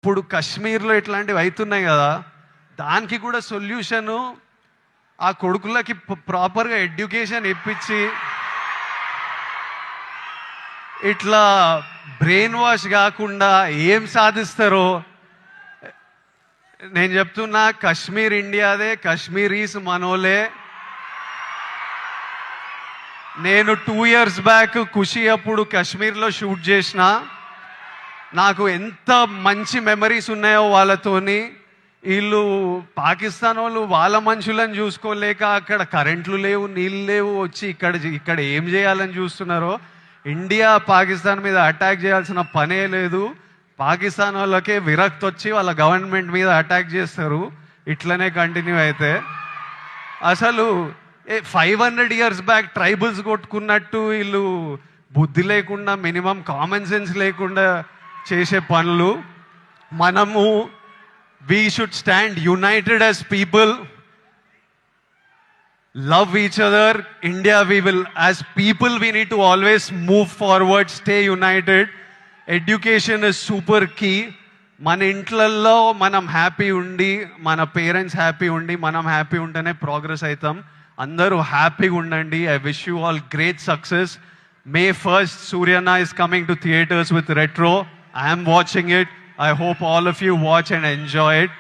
ఇప్పుడు కశ్మీర్లో ఇట్లాంటివి అవుతున్నాయి కదా, దానికి కూడా సొల్యూషను ఆ కొడుకులకి ప్రాపర్గా ఎడ్యుకేషన్ ఇప్పించి ఇట్లా బ్రెయిన్ వాష్ కాకుండా ఏం సాధిస్తారో నేను చెప్తున్నా. కశ్మీర్ ఇండియాదే, కశ్మీరీస్ మనోలే. నేను 2 years బ్యాక్ ఖుషి అప్పుడు కాశ్మీర్లో షూట్ చేసిన. నాకు ఎంత మంచి మెమరీస్ ఉన్నాయో వాళ్ళతోని. వీళ్ళు పాకిస్తాన్ వాళ్ళు వాళ్ళ మనుషులను చూసుకోలేక అక్కడ కరెంట్లు లేవు, నీళ్ళు లేవు, వచ్చి ఇక్కడ ఏం చేయాలని చూస్తున్నారో. ఇండియా పాకిస్తాన్ మీద అటాక్ చేయాల్సిన పనే లేదు. పాకిస్తాన్ వాళ్ళకే విరక్తి వచ్చి వాళ్ళ గవర్నమెంట్ మీద అటాక్ చేస్తారు. ఇట్లనే కంటిన్యూ అయితే అసలు 500 years బ్యాక్ ట్రైబల్స్ కొట్టుకున్నట్టు వీళ్ళు బుద్ధి లేకుండా, మినిమం కామన్ సెన్స్ లేకుండా చేసే పనులు. మనము we should stand united as people, love each other. India, we will, as people, we need to always move forward, stay united. Education is super key. మన ఇంట్లల్లో మనం happy ఉండి, మన పేరెంట్స్ హ్యాపీ ఉండి, మనం హ్యాపీ ఉంటేనే ప్రోగ్రెస్ అవుతాం. అందరూ హ్యాపీగా ఉండండి. I wish you all great success. May 1st, Suryana is coming to theaters with Retro. I am watching it. I hope all of you watch and enjoy it.